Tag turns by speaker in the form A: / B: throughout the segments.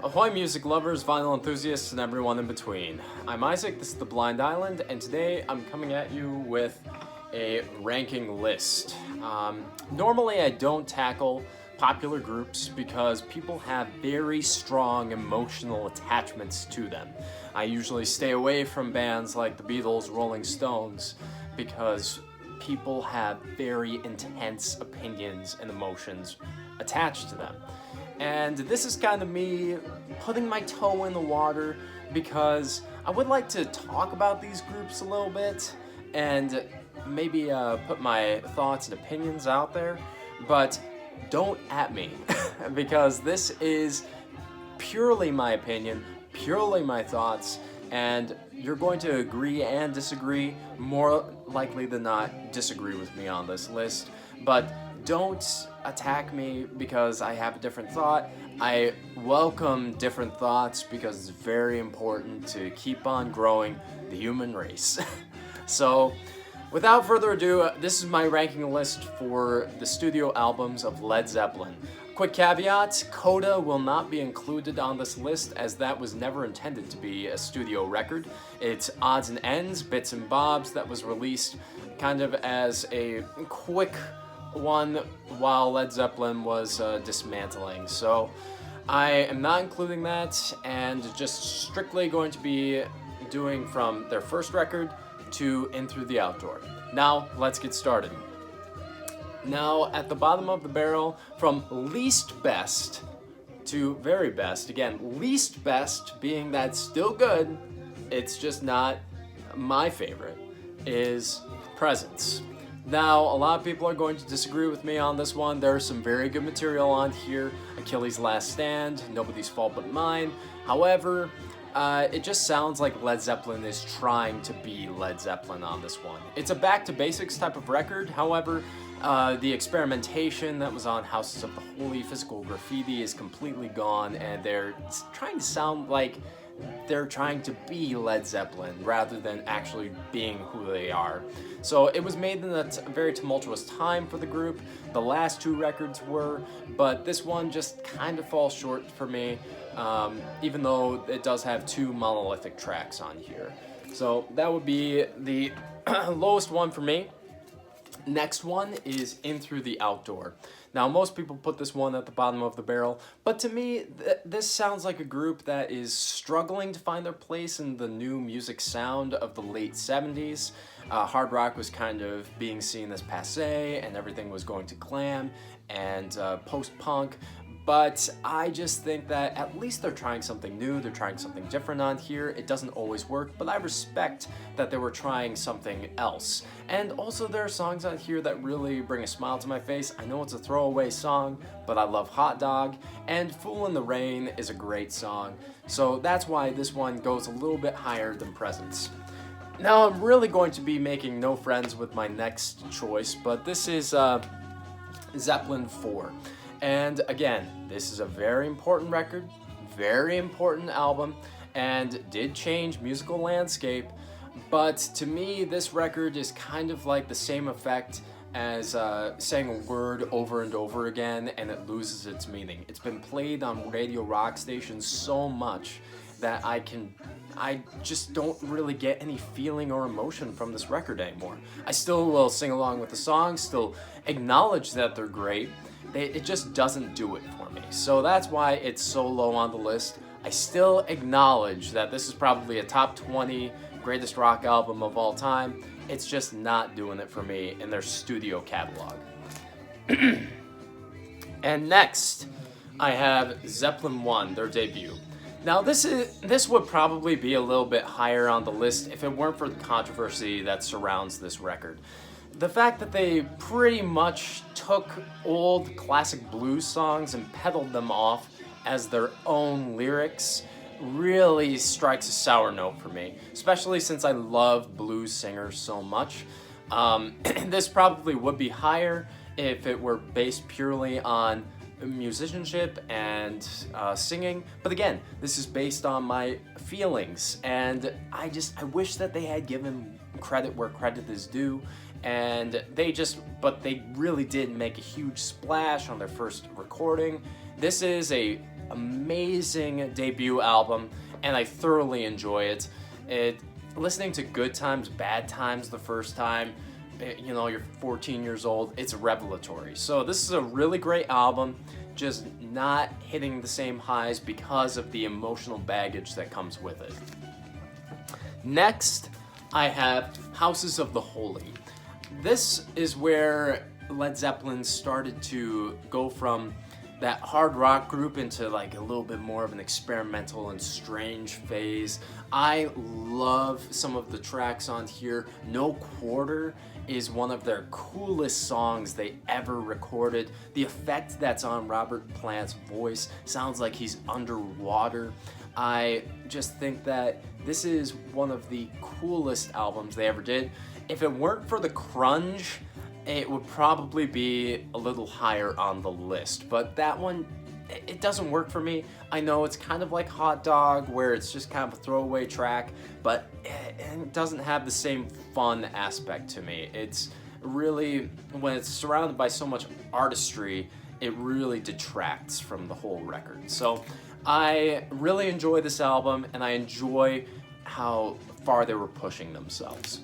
A: Ahoy music lovers, vinyl enthusiasts, and everyone in between. I'm Isaac, this is The Blind Island, and today I'm coming at you with a ranking list. Normally I don't tackle popular groups because people have very strong emotional attachments to them. I usually stay away from bands like the Beatles, Rolling Stones, because people have very intense opinions and emotions attached to them. And this is kind of me putting my toe in the water because I would like to talk about these groups a little bit and maybe put my thoughts and opinions out there, but don't at me because this is purely my opinion, purely my thoughts, and you're going to agree and disagree, more likely than not disagree with me on this list, but don't attack me because I have a different thought. I welcome different thoughts because it's very important to keep on growing the human race. So, without further ado, this is my ranking list for the studio albums of Led Zeppelin. Quick caveat, Coda will not be included on this list as that was never intended to be a studio record. It's odds and ends, bits and bobs that was released kind of as a quick one while Led Zeppelin was dismantling. So I am not including that and just strictly going to be doing from their first record to In Through the Outdoor. Now let's get started. Now at the bottom of the barrel, from least best to very best, again, least best being that still good, it's just not my favorite, is Presence. Now, a lot of people are going to disagree with me on this one. There's some very good material on here. Achilles' Last Stand, Nobody's Fault But Mine. However, it just sounds like Led Zeppelin is trying to be Led Zeppelin on this one. It's a back to basics type of record. However, the experimentation that was on Houses of the Holy, Physical Graffiti is completely gone, and they're trying to sound like they're trying to be Led Zeppelin rather than actually being who they are. So it was made in a very tumultuous time for the group. The last two records were, but this one just kind of falls short for me, even though it does have two monolithic tracks on here. So that would be the lowest one for me. Next one is In Through the Outdoor. Now, most people put this one at the bottom of the barrel, but to me, this sounds like a group that is struggling to find their place in the new music sound of the late 70s. Hard rock was kind of being seen as passé, and everything was going to glam and post-punk. But I just think that at least they're trying something new, they're trying something different on here. It doesn't always work, but I respect that they were trying something else. And also there are songs on here that really bring a smile to my face. I know it's a throwaway song, but I love Hot Dog, and Fool in the Rain is a great song. So that's why this one goes a little bit higher than Presence. Now I'm really going to be making no friends with my next choice, but this is Zeppelin IV. And again, this is a very important record, very important album, and did change musical landscape. But to me, this record is kind of like the same effect as saying a word over and over again and it loses its meaning. It's been played on radio rock stations so much that I just don't really get any feeling or emotion from this record anymore. I still will sing along with the songs, still acknowledge that they're great. It just doesn't do it for me. So that's why it's so low on the list. I still acknowledge that this is probably a top 20 greatest rock album of all time. It's just not doing it for me in their studio catalog. And next, I have Zeppelin I, their debut. Now this would probably be a little bit higher on the list if it weren't for the controversy that surrounds this record. The fact that they pretty much took old classic blues songs and peddled them off as their own lyrics really strikes a sour note for me, especially since I love blues singers so much. This probably would be higher if it were based purely on musicianship and singing, but again, this is based on my feelings, and I wish that they had given credit where credit is due, and they really did make a huge splash on their first recording, This is a amazing debut album, and I thoroughly enjoy it. Listening to Good Times, Bad Times the first time, you know, you're 14 years old, it's revelatory. So this is a really great album, just not hitting the same highs because of the emotional baggage that comes with it. Next, I have Houses of the Holy. This is where Led Zeppelin started to go from that hard rock group into like a little bit more of an experimental and strange phase. I love some of the tracks on here. No Quarter is one of their coolest songs they ever recorded. The effect that's on Robert Plant's voice sounds like he's underwater. I just think that this is one of the coolest albums they ever did. If it weren't for the grunge, it would probably be a little higher on the list, but that one, it doesn't work for me. I know it's kind of like Hot Dog, where it's just kind of a throwaway track, but it doesn't have the same fun aspect to me. It's really, when it's surrounded by so much artistry, it really detracts from the whole record. So I really enjoy this album, and I enjoy how far they were pushing themselves.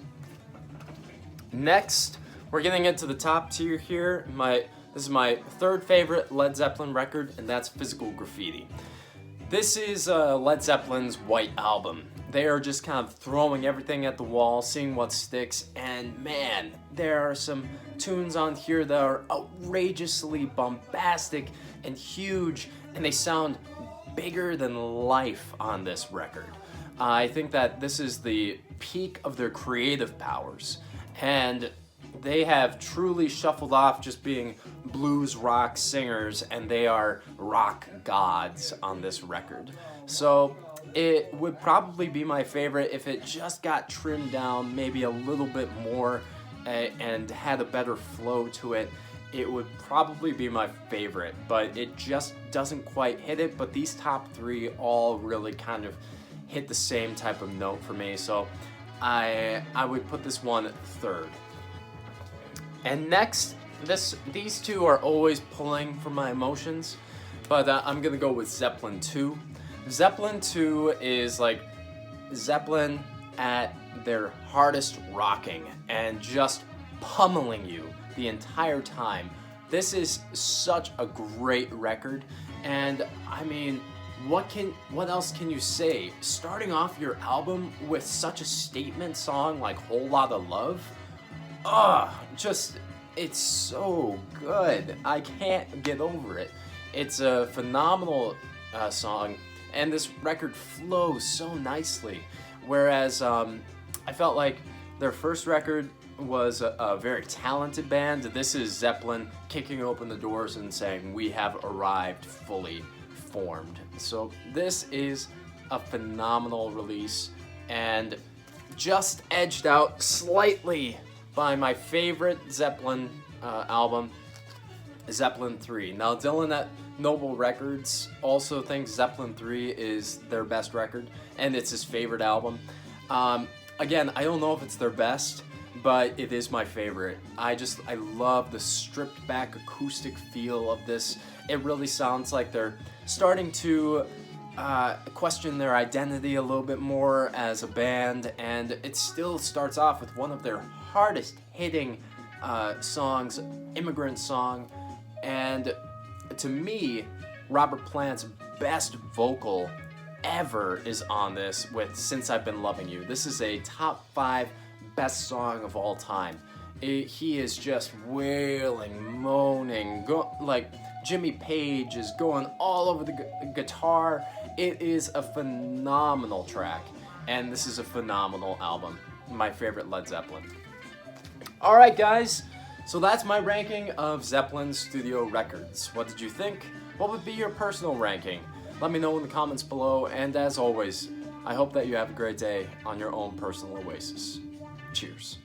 A: Next, we're getting into the top tier here. This is my third favorite Led Zeppelin record, and that's Physical Graffiti. This is Led Zeppelin's White Album. They are just kind of throwing everything at the wall, seeing what sticks, and man, there are some tunes on here that are outrageously bombastic and huge, and they sound bigger than life on this record. I think that this is the peak of their creative powers, and they have truly shuffled off just being blues rock singers, and they are rock gods on this record. So it would probably be my favorite if it just got trimmed down maybe a little bit more and had a better flow to it. It would probably be my favorite, but it just doesn't quite hit it. But these top three all really kind of hit the same type of note for me, so I would put this one third. And next, these two are always pulling for my emotions, but I'm gonna go with Zeppelin II. Zeppelin II is like Zeppelin at their hardest rocking and just pummeling you the entire time. This is such a great record, and I mean, what else can you say? Starting off your album with such a statement song like Whole Lotta Love, it's so good. I can't get over it. It's a phenomenal song, and this record flows so nicely. Whereas I felt like their first record was a very talented band. This is Zeppelin kicking open the doors and saying, "We have arrived fully formed." So this is a phenomenal release, and just edged out slightly by my favorite Zeppelin album, Zeppelin III. Now, Dylan at Noble Records also thinks Zeppelin III is their best record, and it's his favorite album. Again, I don't know if it's their best, but it is my favorite. I love the stripped back acoustic feel of this. It really sounds like they're starting to question their identity a little bit more as a band, and it still starts off with one of their hardest hitting songs, Immigrant Song, and to me, Robert Plant's best vocal ever is on this with Since I've Been Loving You. This is a top 5 best song of all time. He is just wailing, moaning, like Jimmy Page is going all over the guitar. It is a phenomenal track, and this is a phenomenal album. My favorite Led Zeppelin. Alright guys, so that's my ranking of Zeppelin studio records. What did you think? What would be your personal ranking? Let me know in the comments below, and as always, I hope that you have a great day on your own personal oasis. Cheers.